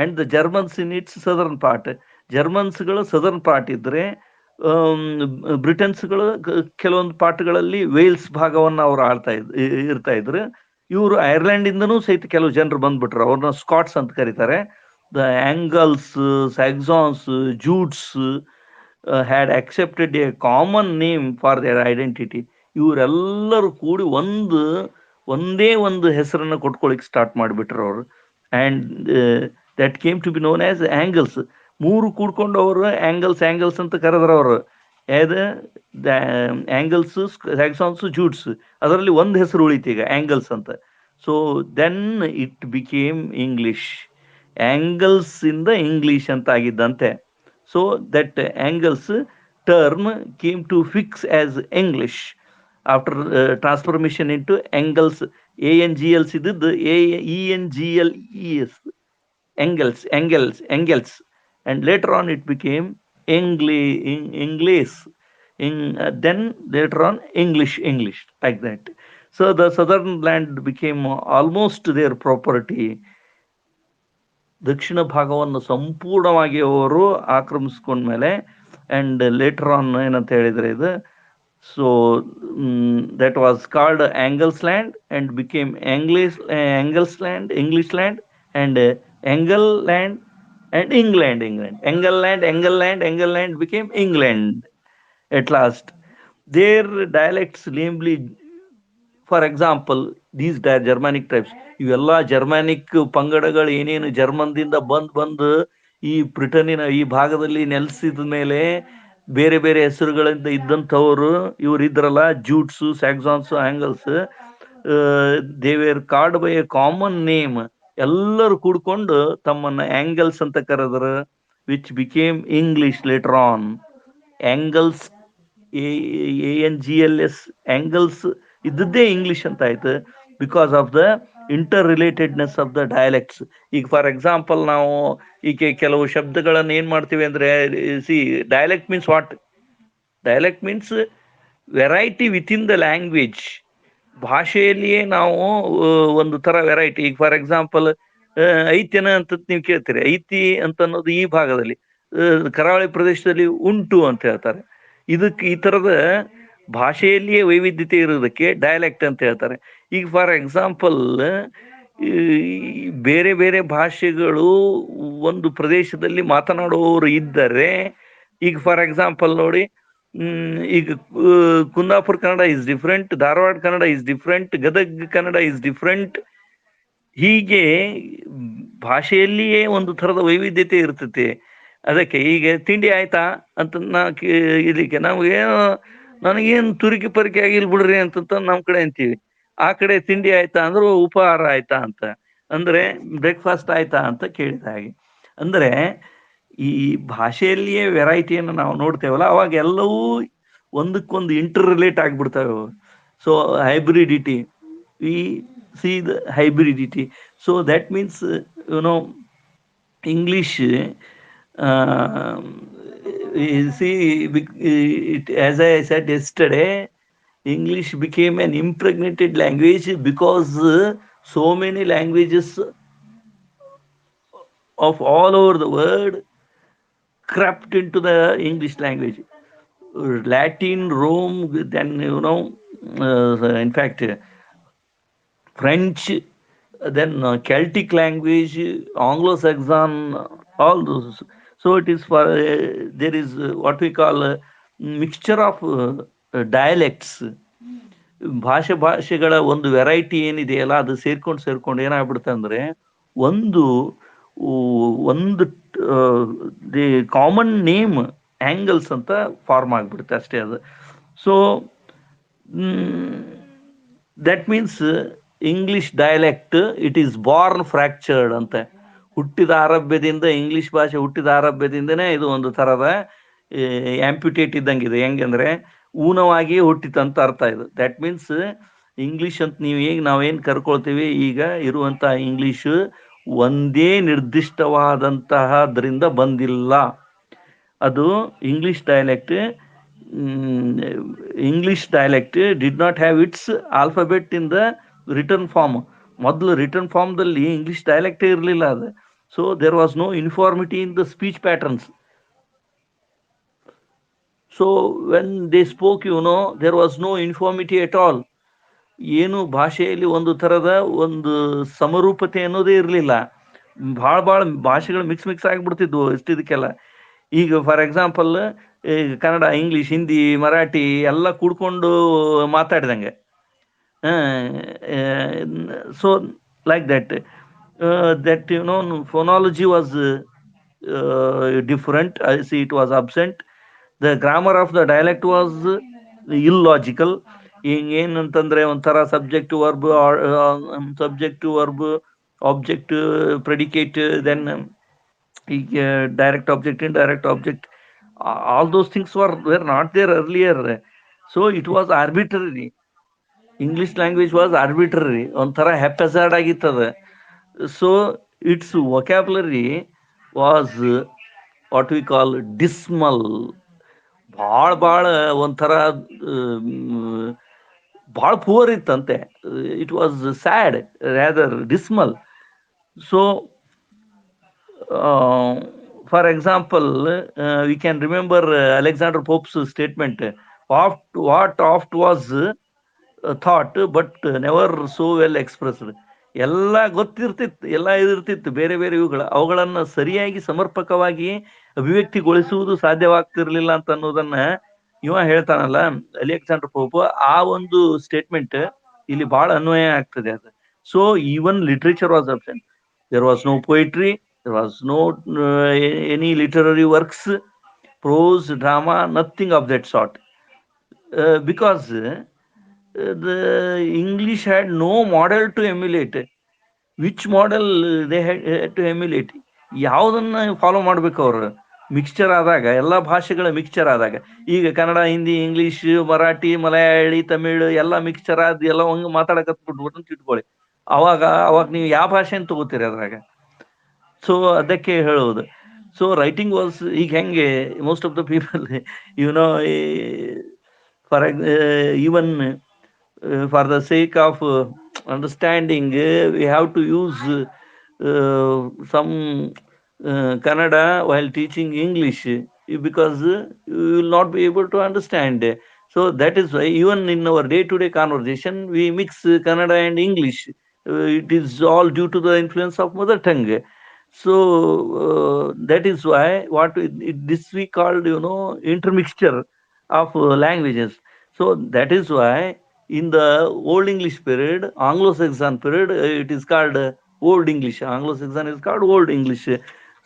and the Germans in its southern part. ಜರ್ಮನ್ಸ್ಗಳು ಸದರ್ನ್ ಪಾರ್ಟ್ ಇದ್ರೆ, ಬ್ರಿಟನ್ಸ್ಗಳು ಕೆಲವೊಂದು ಪಾರ್ಟ್ಗಳಲ್ಲಿ ವೇಲ್ಸ್ ಭಾಗವನ್ನು ಅವ್ರು ಇರ್ತಾ ಇದ್ರು. ಇವರು ಐರ್ಲೆಂಡ್ ಇಂದನೂ ಸಹಿತ ಕೆಲವು ಜನರು ಬಂದ್ಬಿಟ್ರು, ಅವ್ರನ್ನ ಸ್ಕಾಟ್ಸ್ ಅಂತ ಕರೀತಾರೆ. The Angles, Saxons, Jutes had accepted a common name for their identity. ಇವರೆಲ್ಲರೂ ಕೂಡಿ ಒಂದೇ ಒಂದು ಹೆಸರನ್ನ ಕೊಟ್ಕೊಳಿಕ್ ಸ್ಟಾರ್ಟ್ ಮಾಡಿಬಿಟ್ರು ಅವರು. And that came to be known as Angles. ಮೂರು ಕೂಡ್ಕೊಂಡು ಅವರು ಆಂಗಲ್ಸ್ ಅಂತ ಕರೆದ್ರ ಅವರು. ದ ಆಂಗಲ್ಸ್, ಸ್ಯಾಕ್ಸಾನ್ಸ್, ಜೂಟ್ಸ್, ಅದರಲ್ಲಿ ಒಂದು ಹೆಸರು ಉಳಿತು ಈಗ ಆಂಗಲ್ಸ್ ಅಂತ. So then it became English. Angles ಇಂದ ಇಂಗ್ಲಿಷ್ ಅಂತ ಆಗಿದ್ದಂತೆ. So that Angles term came to fix as English after transformation into Angles. ANGLs ಇದ್ದದ್ದು AENGLES, Engels, and later on it became English, then later on English, like that. So the southern land became almost their property. ದಕ್ಷಿಣ ಭಾಗವನ್ನು ಸಂಪೂರ್ಣವಾಗಿ ಅವರು ಆಕ್ರಮಿಸ್ಕೊಂಡ್ಮೇಲೆ, and later on ಏನಂತ ಹೇಳಿದ್ರೆ ಇದು, so that was called Angles land and became English land, English land, and Engel land and England. Engel land became England at last. Their dialects, namely, for example, these Germanic tribes, ಇವೆಲ್ಲ Germanic ಪಂಗಡಗಳು ಏನೇನು ಜರ್ಮನ್ದಿಂದ ಬಂದು ಈ ಬ್ರಿಟನ್ನಿನ ಈ ಭಾಗದಲ್ಲಿ ನೆಲೆಸಿದ ಮೇಲೆ ಬೇರೆ ಬೇರೆ ಹೆಸರುಗಳಿಂದ ಇದ್ದಂಥವ್ರು ಇವ್ರು ಇದ್ರಲ್ಲ, Jutes, Saxons, Angles, they were called by a common name. ಎಲ್ಲರೂ ಕೂಡ್ಕೊಂಡು ತಮ್ಮನ್ನ ಆಂಗಲ್ಸ್ ಅಂತ ಕರೆದ್ರು, which became English later on. Angles, ANGLS, Angles ಇದ್ದದ್ದೇ ಇಂಗ್ಲಿಷ್ ಅಂತ ಆಯ್ತು, because of the interrelatedness of the dialects. ಈಗ ಫಾರ್ ಎಕ್ಸಾಂಪಲ್ ನಾವು ಈಗ ಕೆಲವು ಶಬ್ದಗಳನ್ನು ಏನ್ ಮಾಡ್ತೀವಿ ಅಂದ್ರೆ, see dialect means what? Dialect means variety within the language. ಭಾಷೆಯಲ್ಲಿಯೇ ನಾವು ಒಂದು ತರ ವೆರೈಟಿ. ಈಗ ಫಾರ್ ಎಕ್ಸಾಂಪಲ್ ಐತ್ಯನ ಅಂತ ನೀವು ಕೇಳ್ತೀರಿ, ಐತಿ ಅಂತ ಅನ್ನೋದು ಈ ಭಾಗದಲ್ಲಿ, ಕರಾವಳಿ ಪ್ರದೇಶದಲ್ಲಿ ಉಂಟು ಅಂತ ಹೇಳ್ತಾರೆ. ಇದಕ್ಕೆ ಈ ತರದ ಭಾಷೆಯಲ್ಲಿಯೇ ವೈವಿಧ್ಯತೆ ಇರೋದಕ್ಕೆ ಡೈಲೆಕ್ಟ್ ಅಂತ ಹೇಳ್ತಾರೆ. ಈಗ ಫಾರ್ ಎಕ್ಸಾಂಪಲ್ ಈ ಬೇರೆ ಬೇರೆ ಭಾಷೆಗಳು ಒಂದು ಪ್ರದೇಶದಲ್ಲಿ ಮಾತನಾಡುವವರು ಇದ್ದರೆ, ಈಗ ಫಾರ್ ಎಕ್ಸಾಂಪಲ್ ನೋಡಿ, ಈಗ Kundapura Kannada is different, Dharwad Kannada is different, Gadag Kannada is different. ಹೀಗೆ ಭಾಷೆಯಲ್ಲಿಯೇ ಒಂದು ಥರದ ವೈವಿಧ್ಯತೆ ಇರ್ತೈತೆ. ಅದಕ್ಕೆ ಈಗ ತಿಂಡಿ ಆಯ್ತಾ ಅಂತ ಇದಕ್ಕೆ ನಾವು ಏನೋ ನನಗೇನು ತುರಿಕೆ ಪರಿಕೆ ಆಗಿಲ್ ಬಿಡ್ರಿ ಅಂತ ನಮ್ ಕಡೆ ಅಂತೀವಿ. ಆ ಕಡೆ ತಿಂಡಿ ಆಯ್ತಾ ಅಂದ್ರೆ ಉಪಹಾರ ಆಯ್ತಾ ಅಂತ, ಅಂದ್ರೆ ಬ್ರೇಕ್ಫಾಸ್ಟ್ ಆಯ್ತಾ ಅಂತ ಕೇಳಿದ ಹಾಗೆ. ಅಂದ್ರೆ ಈ ಭಾಷೆಯಲ್ಲಿಯೇ ವೆರೈಟಿಯನ್ನು ನಾವು ನೋಡ್ತೇವಲ್ಲ, ಅವಾಗ ಎಲ್ಲವೂ ಒಂದಕ್ಕೊಂದು ಇಂಟರ್ ರಿಲೇಟ್ ಆಗ್ಬಿಡ್ತವೆ. So hybridity, we see the hybridity. So that means English, see, as I said yesterday, English became an impregnated language because so many languages of all over the world crept into the English language. Latin, Rome, then in fact, French, then Celtic language, Anglo-Saxon, all those. So it is for there is what we call a mixture of dialects. ಭಾಷೆಗಳ ಒಂದು variety ಏನಿದೆಯಲ್ಲ, ಅದು ಸೇರ್ಕೊಂಡು ಏನಾಗ್ಬಿಡುತ್ತೆ ಅಂದ್ರೆ ಒಂದು ಒಂದು the common name angles ಅಂತ form ಆಗ್ಬಿಡುತ್ತೆ ಅಷ್ಟೇ ಅದು. So that means English dialect it is Born fractured ಅಂತ. ಹುಟ್ಟಿದ ಆರಭ್ಯದಿಂದ ಇಂಗ್ಲಿಷ್ ಭಾಷೆ ಹುಟ್ಟಿದ ಆರಭ್ಯದಿಂದನೇ ಇದು ಒಂದು ಥರದ ಆಂಪ್ಯುಟೇಟ್ ಇದ್ದಂಗಿದೆ. ಹೆಂಗಂದ್ರೆ ಊನವಾಗಿ ಹುಟ್ಟಿತಂತ ಅರ್ಥ ಇದು. ದಟ್ ಮೀನ್ಸ್ ಇಂಗ್ಲಿಷ್ ಅಂತ ನೀವು ನಾವೇನು ಕರ್ಕೊಳ್ತೀವಿ, ಈಗ ಇರುವಂಥ ಇಂಗ್ಲಿಷ್ ಒಂದೇ ನಿರ್ದಿಷ್ಟವಾದಂತಹದ್ರಿಂದ ಬಂದಿಲ್ಲ. ಅದು English dialect did not have its alphabet in the written form. ಮೊದಲು ರಿಟರ್ನ್ ಫಾರ್ಮ್ದಲ್ಲಿ ಇಂಗ್ಲಿಷ್ ಡೈಲೆಕ್ಟೇ ಇರಲಿಲ್ಲ ಅದು. So there was no uniformity in the speech patterns. So when they spoke, there was no uniformity at all. ಏನು ಭಾಷೆಯಲ್ಲಿ ಒಂದು ಥರದ ಒಂದು ಸಮರೂಪತೆ ಅನ್ನೋದೇ ಇರಲಿಲ್ಲ. ಭಾಳ ಭಾಷೆಗಳು ಮಿಕ್ಸ್ ಆಗಿಬಿಡ್ತಿದ್ವು ಇಷ್ಟಿದಕ್ಕೆಲ್ಲ. ಈಗ for example Kannada, English, Hindi, Marathi ಎಲ್ಲ ಕೂಡ್ಕೊಂಡು ಮಾತಾಡಿದಂಗೆ. So like that, phonology was different. I see it was absent. The grammar of the dialect was illogical. ಏನಂತಂದ್ರೆ ಒಂಥರ subject verb, object, predicate, then ಈಗ direct object, indirect object, all those things were not there earlier. So it was arbitrary. English language was arbitrary, ಒಂಥರ haphazard ಆಗಿತ್ತದ. So its vocabulary was what we call dismal. ಭಾಳ ಒಂಥರ ಭಾಳ poor ಇತ್ತಂತೆ. It was sad, rather dismal. So for example, we can remember Alexander Pope's statement, what oft was thought but never so well expressed. ಎಲ್ಲ ಗೊತ್ತಿರ್ತಿತ್ತು, ಎಲ್ಲ ಇದಿರ್ತಿತ್ತು, ಬೇರೆ ಬೇರೆ ಅವುಗಳನ್ನ ಸರಿಯಾಗಿ ಸಮರ್ಪಕವಾಗಿ ಅಭಿವ್ಯಕ್ತಿಗೊಳಿಸುವುದು ಸಾಧ್ಯವಾಗ್ತಿರ್ಲಿಲ್ಲ ಅಂತ ಅನ್ನೋದನ್ನ ಇವ ಹೇಳ್ತಾನಲ್ಲ, ಅಲೆಕ್ಸಾಂಡರ್ ಪೋಪ್. ಆ ಒಂದು ಸ್ಟೇಟ್ಮೆಂಟ್ ಇಲ್ಲಿ ಬಹಳ ಅನ್ವಯ ಆಗ್ತದೆ ಅದು. So even literature was absent. There was no poetry, there was no any literary works, prose, drama, nothing of that sort. Because the English had no model to emulate. Which model they had to emulate? ಯಾವುದನ್ನ follow ಮಾಡ್ಬೇಕು ಅವರು? Mixture ಆದಾಗ, ಎಲ್ಲ ಭಾಷೆಗಳ mixture ಆದಾಗ, ಈಗ Kannada, Hindi, English, Marathi, Malayali, Tamil ಎಲ್ಲ mixture ಆದ ಎಲ್ಲ ಹಂಗೆ ಮಾತಾಡಕತ್ಬಿಟ್ಬಿಟ್ಟು ಅಂತ ಇಟ್ಕೊಳ್ಳಿ. ಅವಾಗ ನೀವು ಯಾವ ಭಾಷೆನ ತಗೋತೀರಿ ಅದ್ರಾಗ? ಸೊ ಅದಕ್ಕೆ ಹೇಳೋದು. ಸೊ ರೈಟಿಂಗ್ ವಾಸ್ ಈಗ ಹೆಂಗೆ, most of the people for even for the sake of understanding, we have to use some Kannada while teaching English, because you will not be able to understand. So that is why even in our day-to-day conversation we mix Kannada and English. It is all due to the influence of mother tongue. So that is why this we called, intermixture of languages. So that is why in the Old English period, Anglo-Saxon period, it is called Old English. Anglo-Saxon is called Old English.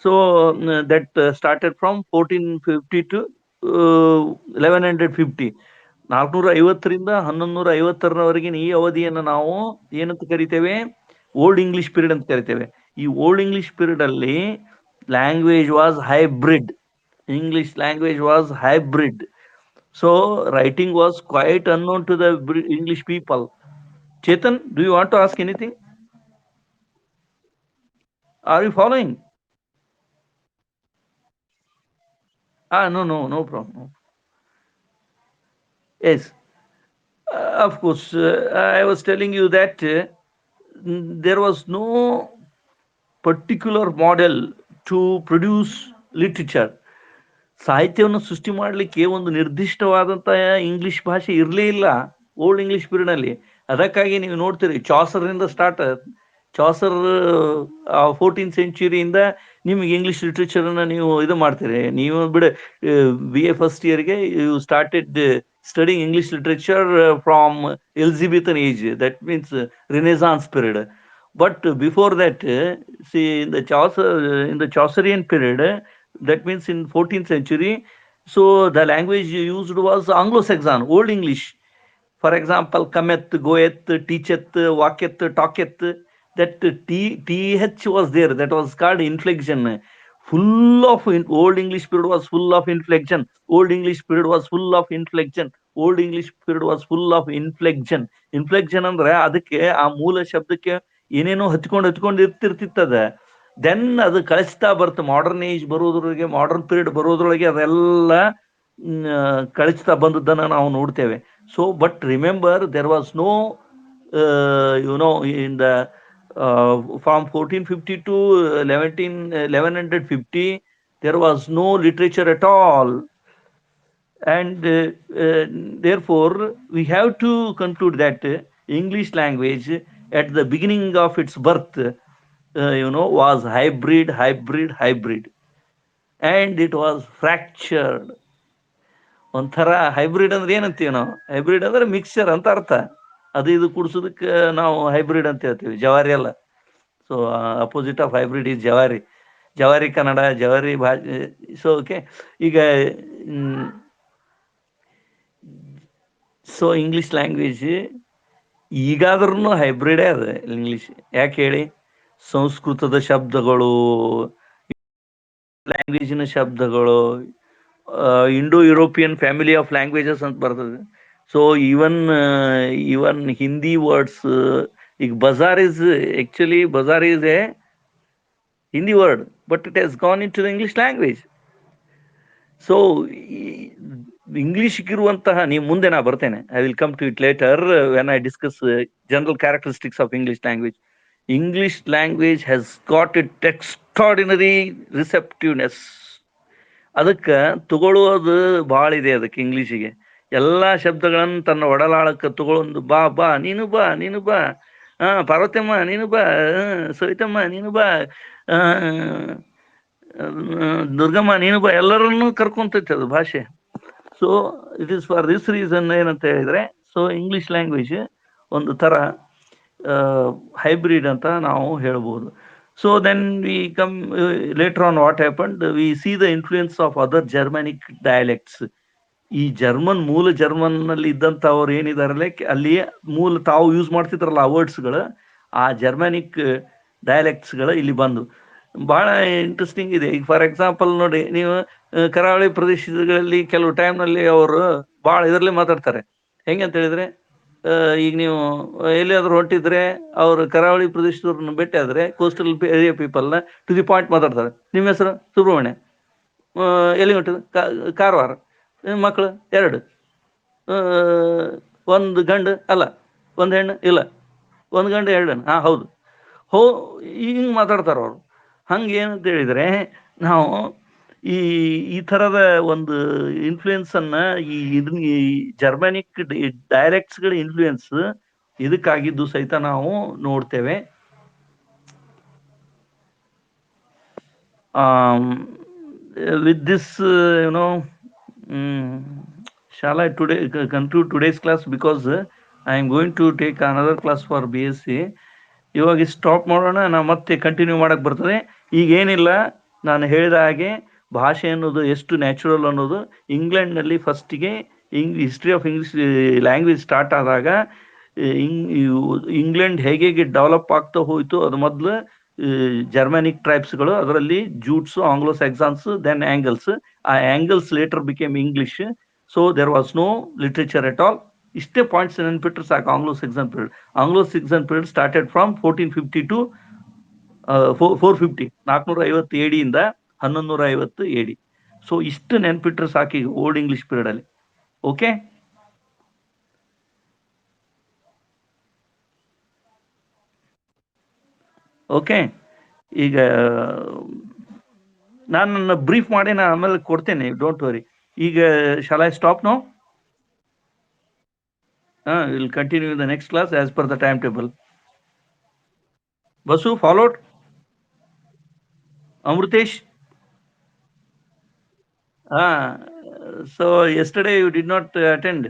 So that started from 1450 to 1150. 450ರಿಂದ 1150ರವರೆಗಿನ ಈ ಅವಧಿಯನ್ನು ನಾವು ಏನಂತ ಕರಿತೇವೆ? Old English period ಅಂತ ಕರಿತೇವೆ. ಈ old English period ಅಲ್ಲಿ language was hybrid. English language was hybrid. So writing was quite unknown to the English people. Chetan, do you want to ask anything? Are you following? No, no, no problem. No. Yes, of course. I was telling you that there was no particular model to produce literature. ಸಾಹಿತ್ಯವನ್ನು ಸೃಷ್ಟಿ ಮಾಡಲಿಕ್ಕೆ ಒಂದು ನಿರ್ದಿಷ್ಟವಾದಂತಹ English ಭಾಷೆ ಇರಲೇ ಇಲ್ಲ old English period ಅಲ್ಲಿ. ಅದಕ್ಕಾಗಿ ನೀವು ನೋಡ್ತೀರಿ ಚಾಸರ್ನಿಂದ ಸ್ಟಾರ್ಟ್. ಚಾಸರ್ 14th ಸೆಂಚುರಿಯಿಂದ ನಿಮಗೆ ಇಂಗ್ಲಿಷ್ ಲಿಟ್ರೇಚರ್ ಅನ್ನ ನೀವು ಇದು ಮಾಡ್ತೀರಿ. ನೀವು ಬಿಡ BA ಫಸ್ಟ್ ಇಯರ್ಗೆ you started studying English literature from Elizabethan age, that means Renaissance period. But before that, see, in the Chaucerian period, that means in 14th century, so the language used was Anglo-Saxon, Old English. For example, cometh, goeth, teacheth, walketh, talketh. That th was there. That was called inflection. Full of Old English period was full of inflection. Old English period was full of inflection. Old English period was full of inflection. Inflection ಅಂದ್ರೆ ಅದಕ್ಕೆ ಆ ಮೂಲ ಶಬ್ದಕ್ಕೆ ಏನೇನೋ ಹಚ್ಕೊಂಡು ಇರ್ತಿರ್ತದ. Then ಅದು ಕಳಿಸ್ತಾ ಬರ್ತ ಮಾಡರ್ನ್ ಏಜ್ ಬರೋದ್ರೊಳಗೆ, ಮಾಡರ್ನ್ ಪೀರಿಯಡ್ ಬರೋದ್ರೊಳಗೆ ಅದೆಲ್ಲ ಕಳಿಸ್ತಾ ಬಂದದ್ದನ್ನ ನಾವು ನೋಡ್ತೇವೆ. So but remember, there was no in the from 1450 to 1150 there was no literature at all. And therefore we have to conclude that English language at the beginning of its birth was hybrid, and it was fractured. ಒಂಥರ hybrid ಅಂದ್ರೆ ಏನಂತೀವಿ ನಾವು? Hybrid ಅಂದ್ರೆ mixture ಅಂತ ಅರ್ಥ. ಅದು ಇದು ಕುಡಿಸೋದಕ್ಕೆ ನಾವು ಹೈಬ್ರಿಡ್ ಅಂತ ಹೇಳ್ತೀವಿ, ಜವಾರಿ ಅಲ್ಲ. So opposite of hybrid is ಜವಾರಿ. ಜವಾರಿ ಕನ್ನಡ, ಜವಾರಿ ಭಾಷೆ. ಸೊ ಓಕೆ, ಈಗ ಸೊ ಇಂಗ್ಲಿಷ್ ಲ್ಯಾಂಗ್ವೇಜ್ ಈಗಾದ್ರೂ ಹೈಬ್ರಿಡೇ ಅದ ಇಂಗ್ಲಿಷ್. ಯಾಕೆ ಹೇಳಿ? ಸಂಸ್ಕೃತದ ಶಬ್ದಗಳು, ಲ್ಯಾಂಗ್ವೇಜಿನ ಶಬ್ದಗಳು, Indo European family of languages ಅಂತ ಬರ್ತದೆ. ಸೊ ಈವನ್ ಹಿಂದಿ ವರ್ಡ್ಸ್, ಈಗ bazaar is a Hindi word, but it has gone into the English language. So ಇಂಗ್ಲಿಷ್ಗಿರುವಂತಹ, ನೀವು ಮುಂದೆ ನಾ ಬರ್ತೇನೆ, I will come to it later when I discuss general characteristics of English language. English language has got it extraordinary receptiveness. ಅದಕ್ಕೆ ತಗೊಳ್ಳೋದು ಭಾಳ ಇದೆ. ಅದಕ್ಕೆ ಇಂಗ್ಲಿಷಿಗೆ ಎಲ್ಲ ಶಬ್ದಗಳನ್ನು ತನ್ನ ಒಡಲಾಳಕ್ಕೆ ತಗೊಳ್ಳೊಂದು, ಬಾ ಬಾ ನೀನು ಬಾ, ನೀನು ಬಾ, ಪಾರ್ವತಮ್ಮ ನೀನು ಬಾ, ಸವಿತಮ್ಮ ನೀನು ಬಾ, ದುರ್ಗಮ್ಮ ನೀನು ಬಾ, ಎಲ್ಲರನ್ನೂ ಕರ್ಕೊಂತೈತೆ ಅದು ಭಾಷೆ. So it is for this reason ಏನಂತ ಹೇಳಿದ್ರೆ, ಸೊ ಇಂಗ್ಲಿಷ್ ಲ್ಯಾಂಗ್ವೇಜ್ ಒಂದು ಥರ ಹೈಬ್ರಿಡ್ ಅಂತ ನಾವು ಹೇಳ್ಬೋದು. So then we come later on, what happened, we see the influence of other Germanic dialects. ಈ ಜರ್ಮನ್, ಮೂಲ ಜರ್ಮನ್ ನಲ್ಲಿ ಇದ್ದಂಥವ್ರು ಏನಿದಾರಲ್ಲ, ಅಲ್ಲಿ ಮೂಲ ತಾವು ಯೂಸ್ ಮಾಡ್ತಿದ್ರಲ್ಲ ಆ ವರ್ಡ್ಸ್ಗಳು, ಆ ಜರ್ಮನಿಕ್ ಡೈಲೆಕ್ಟ್ಸ್ಗಳು ಇಲ್ಲಿ ಬಂದು ಬಹಳ ಇಂಟ್ರೆಸ್ಟಿಂಗ್ ಇದೆ. ಈಗ ಫಾರ್ ಎಕ್ಸಾಂಪಲ್ ನೋಡಿ, ನೀವು ಕರಾವಳಿ ಪ್ರದೇಶಗಳಲ್ಲಿ ಕೆಲವು ಟೈಮ್ನಲ್ಲಿ ಅವರು ಭಾಳ ಇದರಲ್ಲಿ ಮಾತಾಡ್ತಾರೆ. ಹೆಂಗೆ ಅಂತ ಹೇಳಿದ್ರೆ, ಈಗ ನೀವು ಎಲ್ಲಿಯಾದ್ರೂ ಹೊಂಟಿದ್ರೆ ಅವ್ರು ಕರಾವಳಿ ಪ್ರದೇಶದವ್ರನ್ನ ಭೇಟಿ ಆದ್ರೆ, ಕೋಸ್ಟಲ್ ಏರಿಯಾ ಪೀಪಲ್ನ ಟು ದಿ ಪಾಯಿಂಟ್ ಮಾತಾಡ್ತಾರೆ. ನಿಮ್ಮ ಹೆಸರು ಸುಬ್ರಹ್ಮಣ್ಯ, ಎಲ್ಲಿ ಹೊಂಟಿದ್ರು? ಕಾರವಾರ. ಮಕ್ಕಳು 2, ಒಂದು ಗಂಡು ಅಲ್ಲ, ಒಂದು ಹೆಣ್ಣು ಇಲ್ಲ, ಒಂದು ಗಂಡು 2 ಹೆಣ್ಣು, ಹೌದು, ಹಿಂಗೆ ಮಾತಾಡ್ತಾರೆ ಅವರು. ಹಂಗೆ ಏನಂತ ಹೇಳಿದರೆ, ನಾವು ಈ ಥರದ ಒಂದು ಇನ್ಫ್ಲೂಯೆನ್ಸನ್ನು, ಈ ಜರ್ಮನಿಕ್ ಡೈಲೆಕ್ಟ್ಸ್ಗಳ ಇನ್ಫ್ಲೂಯೆನ್ಸ್ ಇದಕ್ಕಾಗಿದ್ದು ಸಹಿತ ನಾವು ನೋಡ್ತೇವೆ. With this, shall I today conclude today's class, because I am going to take another class for BSc. ಇವಾಗ ಸ್ಟಾಪ್ ಮಾಡೋಣ, ನಾ ಮತ್ತೆ ಕಂಟಿನ್ಯೂ ಮಾಡಕ್ ಬರ್ತದೆ. ಈಗ ಏನಿಲ್ಲ, ನಾನು ಹೇಳಿದ ಹಾಗೆ ಭಾಷೆ ಅನ್ನೋದು ಎಷ್ಟು ನ್ಯಾಚುರಲ್ ಅನ್ನೋದು, ಇಂಗ್ಲೆಂಡ್ನಲ್ಲಿ ಫಸ್ಟಿಗೆ history of English language start ಆದಾಗ ಇಂಗ್ಲೆಂಡ್ ಹೇಗೆ ಡೆವಲಪ್ ಆಗ್ತಾ ಹೋಯ್ತು, ಅದು ಮೊದಲು ಜರ್ಮನಿಕ್ ಟ್ರೈಬ್ಸ್ಗಳು, ಅದರಲ್ಲಿ Jutes, Anglo Saxons, then Angles. ಆ Angles later became English. So there was no literature at all. ಇಷ್ಟೇ ಪಾಯಿಂಟ್ಸ್ ನೆನ್ಪಿಟ್ರೆ ಸಾಕು. Anglo Saxon period, Anglo Saxon period started from 1450 to 450, 450 ಎಡಿಯಿಂದ 1150 ಎಡಿ. ಸೊ ಇಷ್ಟು ನೆನ್ಪಿಟ್ರೆ ಸಾಕು ಈಗ ಓಲ್ಡ್ ಇಂಗ್ಲಿಷ್ ಪೀರಿಯಡ್ ಅಲ್ಲಿ. Okay, okay. ಈಗ ನಾನು ನನ್ನ ಬ್ರೀಫ್ ಮಾಡಿ ನಾನು ಆಮೇಲೆ ಕೊಡ್ತೇನೆ, ಡೋಂಟ್ ವರಿ. ಈಗ shall I stop no? Will continue the next class as per the timetable. Vasu, followed? Amritesh? So yesterday you did not attend.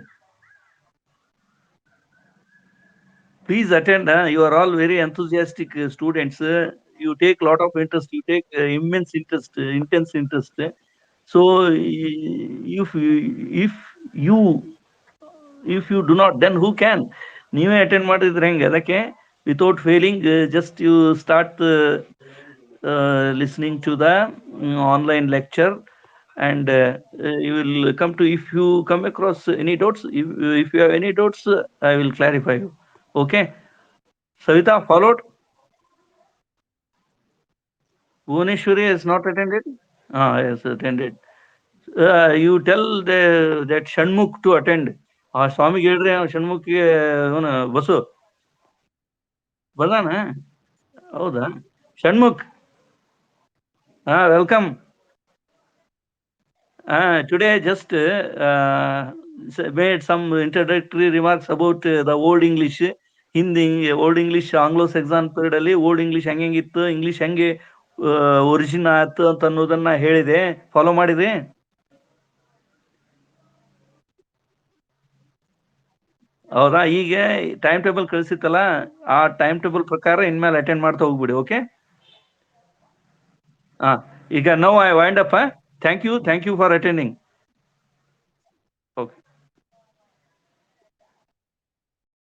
Please attend. You are all very enthusiastic students. You take lot of interest. You take immense interest, intense interest. So you if you do not, then who can? ನೀವೇ attend ಮಾಡಿದ್ರೆ ಹೆಂಗೆ? ಅದಕ್ಕೆ without failing just you start listening to the online lecture, and you will come to, if you come across any doubts, if you have any doubts, I will clarify you. Okay, Savita, followed? Bhuvaneshwari has not attended. Yes, attended. You tell that Shanmukh to attend. ಸ್ವಾಮಿಗೆ ಹೇಳ್ರಿ, ಷಣ್ಮುಖಿಗೆ ಬಸು ಬರ್ದಾನ. ಹೌದಾ? Shanmukh, welcome. Today I just made some introductory remarks about the old English. ಹಿಂದಿ old English Anglo Saxon period ಅಲ್ಲಿ old English ಹೆಂಗಿತ್ತು, English ಹೆಂಗೆ origin ಆಯ್ತು ಅಂತ ಅನ್ನೋದನ್ನ ಹೇಳಿದೆ. ಫಾಲೋ ಮಾಡಿದೆ? ಹೌದಾ? ಈಗ ಟೈಮ್ ಟೇಬಲ್ ಕಳಿಸಿತ್ತಲ್ಲ, ಆ ಟೈಮ್ ಟೇಬಲ್ ಪ್ರಕಾರ ಇನ್ಮೇಲೆ ಅಟೆಂಡ್ ಮಾಡ್ತಾ ಹೋಗ್ಬಿಡಿ. ಓಕೆ, ಈಗ now I wind up. Thank you for attending.